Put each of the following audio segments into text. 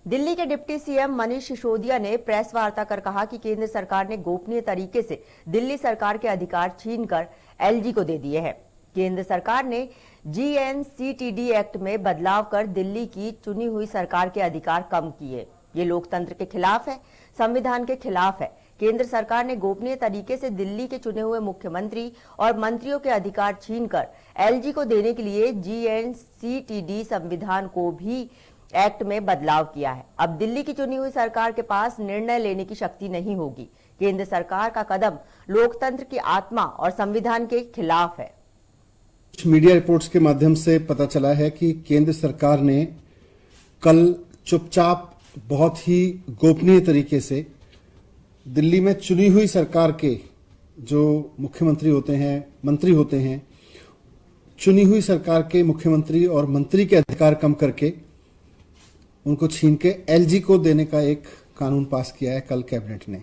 दिल्ली के deputy CM Manish Sisodia ने press वार्ता कर कहा कि केंद्र सरकार ने गोपनीय तरीके से दिल्ली सरकार के अधिकार छीनकर एलजी को दे दिए हैं। केंद्र सरकार ने जीएनसीटीडी एक्ट में बदलाव कर दिल्ली की चुनी हुई सरकार के अधिकार कम किए। ये लोकतंत्र के खिलाफ है, संविधान के खिलाफ है। केंद्र सरकार ने गोपनीय तरीके से दिल्ली के चुने हुए मुख्यमंत्री और मंत्रियों के अधिकार छीनकर एलजी को देने के लिए जीएनसीटीडी संविधान को भी एक्ट में बदलाव किया है। अब दिल्ली की चुनी हुई सरकार के पास निर्णय लेने की शक्ति नहीं होगी। केंद्र सरकार का कदम लोकतंत्र की आत्मा और संविधान के खिलाफ है। मीडिया रिपोर्ट्स के माध्यम से पता चला है कि केंद्र सरकार ने कल चुपचाप बहुत ही गोपनीय तरीके से दिल्ली में चुनी हुई सरकार के जो मुख्यमंत्री होते हैं, मंत्री होते हैं, चुनी हुई सरकार के मुख्यमंत्री और मंत्री के अधिकार कम करके उनको छीन के एलजी को देने का एक कानून पास किया है कल कैबिनेट ने।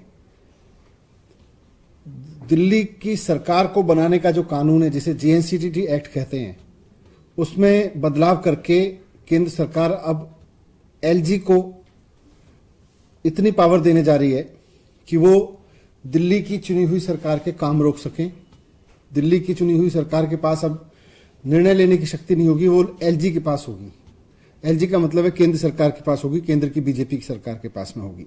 दिल्ली की सरकार को बनाने का जो कानून है, जिसे जीएनसीटीडी एक्ट कहते हैं, उसमें बदलाव करके केंद्र सरकार अब एलजी को इतनी पावर देने जा रही है कि वो दिल्ली की चुनी हुई सरकार के काम रोक सकें। दिल्ली की चुनी हुई सरकार के पास अब निर्णय लेने की शक्ति नहीं होगी, वो एलजी के पास होगी। एलजी का मतलब है केंद्र सरकार के पास होगी, केंद्र की बीजेपी की सरकार के पास में होगी।